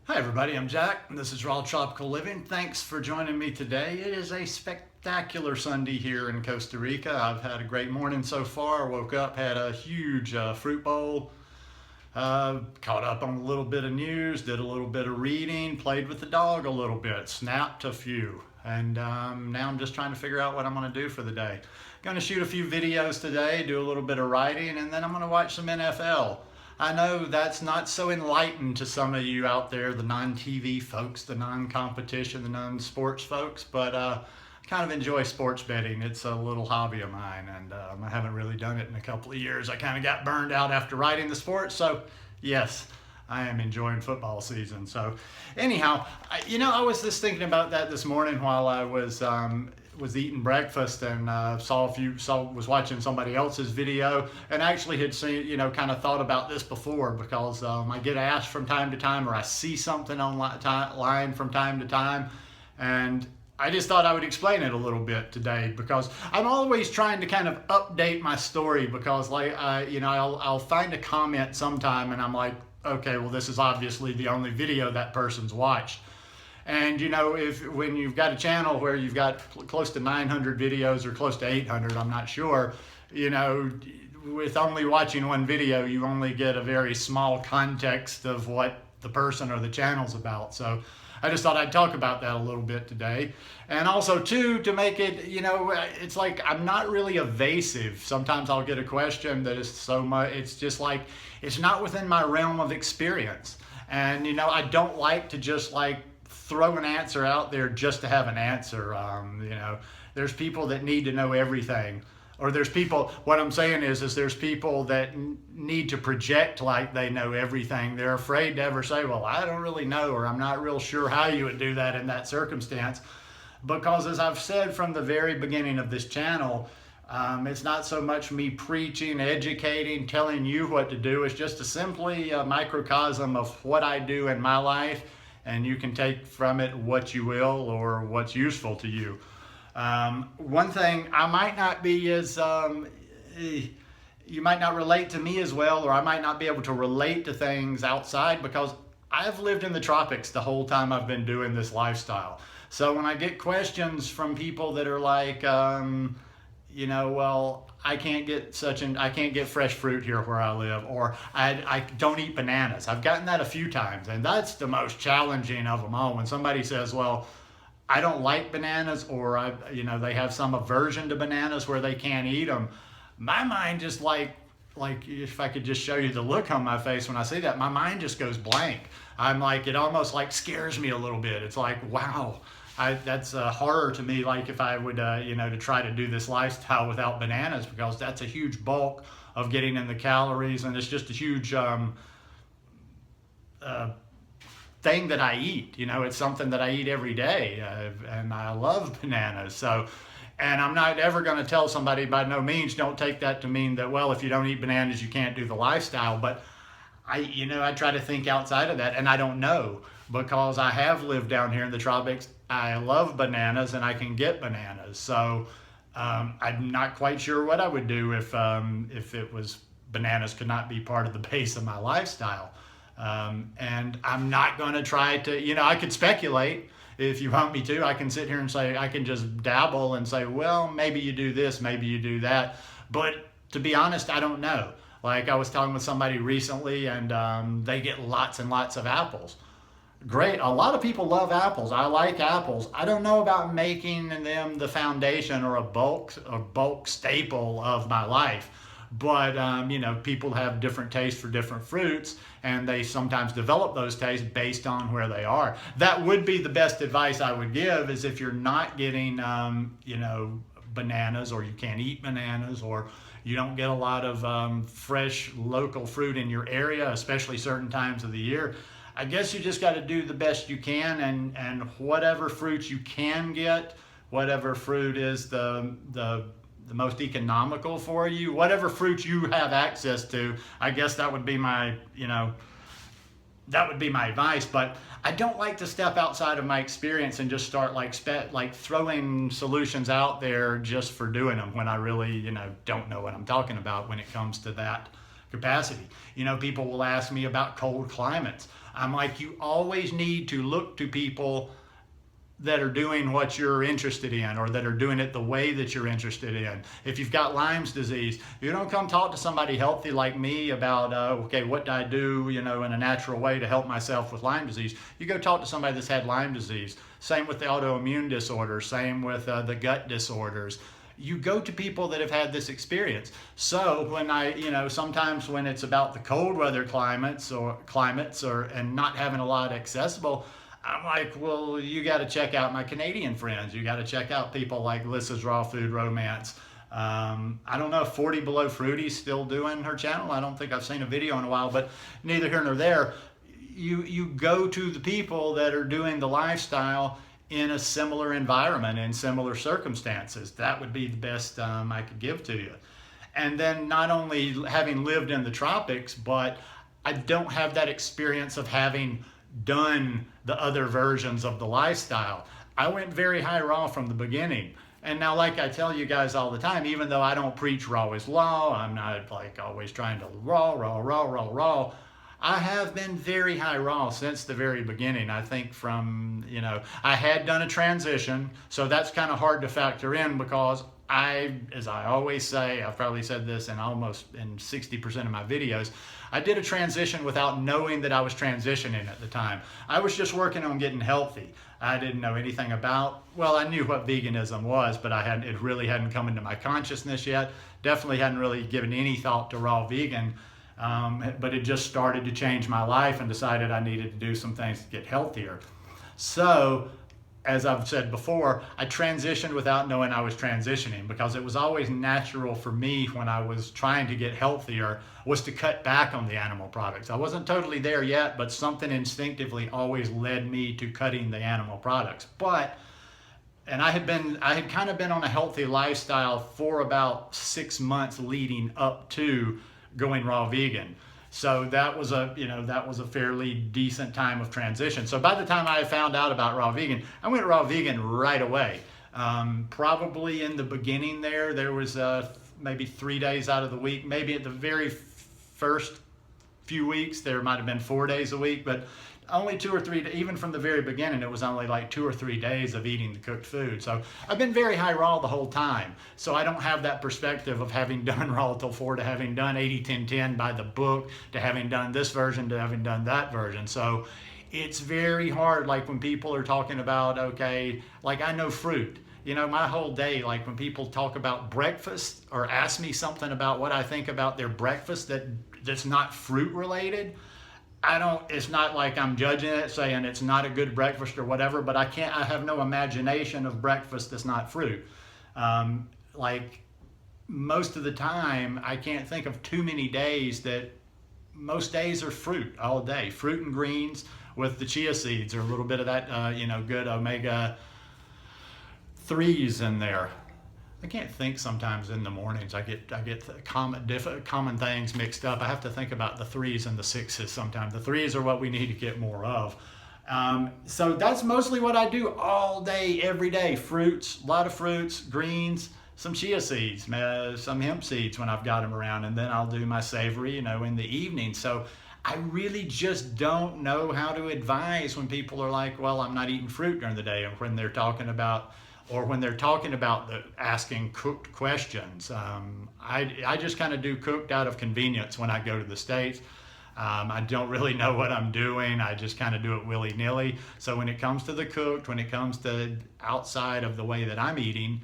Hi everybody, I'm Jack, and this is Raw Tropical Living. Thanks for joining me today. It is a spectacular Sunday here in Costa Rica. I've had a great morning so far. Woke up, had a huge fruit bowl, caught up on a little bit of news, did a little bit of reading, played with the dog a little bit, snapped a few, and now I'm just trying to figure out what I'm going to do for the day. Going to shoot a few videos today, do a little bit of writing, and then I'm going to watch some NFL. I know that's not so enlightened to some of you out there, the non-TV folks, the non-competition, the non-sports folks, but I kind of enjoy sports betting. It's a little hobby of mine, and I haven't really done it in a couple of years. I kind of got burned out after writing the sport, so yes, I am enjoying football season. So anyhow, I was just thinking about that this morning while I was eating breakfast and was watching somebody else's video and actually had seen, kind of thought about this before because I get asked from time to time, or I see something online from time to time, and I just thought I would explain it a little bit today because I'm always trying to kind of update my story because I'll find a comment sometime and I'm like, okay, well, this is obviously the only video that person's watched. And when you've got a channel where you've got close to 900 videos or close to 800, I'm not sure, with only watching one video, you only get a very small context of what the person or the channel's about. So I just thought I'd talk about that a little bit today. And also too, to make it, it's like I'm not really evasive. Sometimes I'll get a question that is so much, it's just like, it's not within my realm of experience. And, I don't like to just throw an answer out there just to have an answer. There's people that need to know everything. Or what I'm saying is there's people that need to project like they know everything. They're afraid to ever say, well, I don't really know, or I'm not real sure how you would do that in that circumstance. Because as I've said from the very beginning of this channel, it's not so much me preaching, educating, telling you what to do. It's just simply a microcosm of what I do in my life, and you can take from it what you will or what's useful to you. One thing, I might not be as, you might not relate to me as well, or I might not be able to relate to things outside because I've lived in the tropics the whole time I've been doing this lifestyle. So when I get questions from people that are like, well, I can't get fresh fruit here where I live, or I don't eat bananas. I've gotten that a few times, and that's the most challenging of them all. When somebody says, well, I don't like bananas, or they have some aversion to bananas where they can't eat them, my mind just like if I could just show you the look on my face when I see that, my mind just goes blank. I'm like, it almost scares me a little bit. It's like, wow. That's a horror to me, like if I would, to try to do this lifestyle without bananas, because that's a huge bulk of getting in the calories, and it's just a huge thing that I eat. It's something that I eat every day, and I love bananas. So, and I'm not ever going to tell somebody, by no means, don't take that to mean that, well, if you don't eat bananas, you can't do the lifestyle. But I try to think outside of that, and I don't know, because I have lived down here in the tropics. I love bananas, and I can get bananas. So I'm not quite sure what I would do if it was bananas could not be part of the base of my lifestyle. And I'm not going to try to, I could speculate if you want me to. I can sit here and say, I can just dabble and say, well, maybe you do this, maybe you do that. But to be honest, I don't know. Like I was talking with somebody recently, and they get lots and lots of apples. Great. A lot of people love apples. I like apples. I don't know about making them the foundation or a bulk staple of my life. But, people have different tastes for different fruits, and they sometimes develop those tastes based on where they are. That would be the best advice I would give, is if you're not getting, bananas, or you can't eat bananas, or you don't get a lot of fresh local fruit in your area, especially certain times of the year, I guess you just got to do the best you can, and whatever fruit you can get, whatever fruit is the most economical for you, whatever fruit you have access to, I guess that would be my, that would be my advice. But I don't like to step outside of my experience and just start throwing solutions out there just for doing them when I really, don't know what I'm talking about when it comes to that capacity. You know, people will ask me about cold climates. I'm like, you always need to look to people that are doing what you're interested in, or that are doing it the way that you're interested in. If you've got Lyme's disease, you don't come talk to somebody healthy like me about, okay, what do I do, you know, in a natural way to help myself with Lyme disease. You go talk to somebody that's had Lyme disease. Same with the autoimmune disorders, same with the gut disorders. You go to people that have had this experience. So when sometimes when it's about the cold weather climates and not having a lot accessible, I'm like, well, you got to check out my Canadian friends. You got to check out people like Lissa's Raw Food Romance. I don't know if 40 Below Fruity's still doing her channel. I don't think I've seen a video in a while, but neither here nor there. You go to the people that are doing the lifestyle in a similar environment, in similar circumstances. That would be the best I could give to you. And then not only having lived in the tropics, but I don't have that experience of having done the other versions of the lifestyle. I went very high raw from the beginning. And now, like I tell you guys all the time, even though I don't preach raw is law, I'm not like always trying to raw. I have been very high raw since the very beginning. I think from, I had done a transition, so that's kind of hard to factor in because as I always say, I've probably said this in 60% of my videos, I did a transition without knowing that I was transitioning at the time. I was just working on getting healthy. I didn't know anything I knew what veganism was, but it really hadn't come into my consciousness yet. Definitely hadn't really given any thought to raw vegan, but it just started to change my life and decided I needed to do some things to get healthier. So, as I've said before, I transitioned without knowing I was transitioning because it was always natural for me when I was trying to get healthier was to cut back on the animal products. I wasn't totally there yet, but something instinctively always led me to cutting the animal products. And I had kind of been on a healthy lifestyle for about 6 months leading up to going raw vegan. So that was a fairly decent time of transition. So by the time I found out about raw vegan, I went raw vegan right away. Probably in the beginning there was maybe 3 days out of the week. Maybe at the very first few weeks, there might have been 4 days a week, but only 2 or 3, even from the very beginning, it was only like 2 or 3 days of eating the cooked food. So I've been very high raw the whole time. So I don't have that perspective of having done raw till 4 to having done 80-10-10 by the book to having done this version to having done that version. So it's very hard, like when people are talking about, okay, like I know fruit. My whole day, like when people talk about breakfast or ask me something about what I think about their breakfast that's not fruit related, it's not like I'm judging it, saying it's not a good breakfast or whatever, but I have no imagination of breakfast that's not fruit. Like most of the time, I can't think of too many days most days are fruit all day. Fruit and greens with the chia seeds or a little bit of that, good omega-3s in there. I can't think sometimes in the mornings. I get common things mixed up. I have to think about the 3s and the 6s sometimes. The 3s are what we need to get more of. So that's mostly what I do all day, every day. Fruits, a lot of fruits, greens, some chia seeds, some hemp seeds when I've got them around, and then I'll do my savory, in the evening. So I really just don't know how to advise when people are like, well, I'm not eating fruit during the day, or when they're talking about asking cooked questions. I just kind of do cooked out of convenience when I go to the States. I don't really know what I'm doing. I just kind of do it willy-nilly. So when it comes to the cooked, when it comes to outside of the way that I'm eating,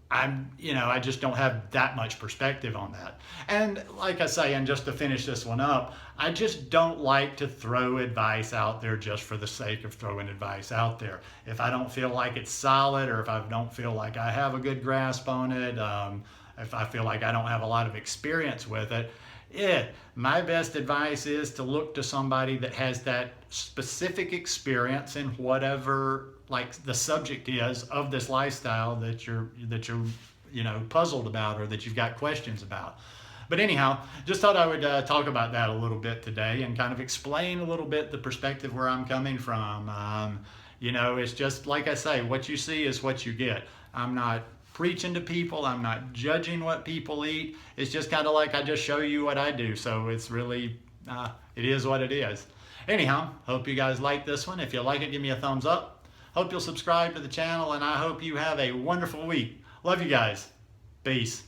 I just don't have that much perspective on that. And like I say, and just to finish this one up, I just don't like to throw advice out there just for the sake of throwing advice out there. If I don't feel like it's solid, or if I don't feel like I have a good grasp on it, if I feel like I don't have a lot of experience with it, my best advice is to look to somebody that has that specific experience in whatever like the subject is of this lifestyle that you're puzzled about or that you've got questions about. But anyhow, just thought I would talk about that a little bit today and kind of explain a little bit the perspective where I'm coming from. It's just like I say, what you see is what you get. I'm not preaching to people. I'm not judging what people eat. It's just kind of like I just show you what I do. So it's really, it is what it is. Anyhow, hope you guys like this one. If you like it, give me a thumbs up. Hope you'll subscribe to the channel, and I hope you have a wonderful week. Love you guys. Peace.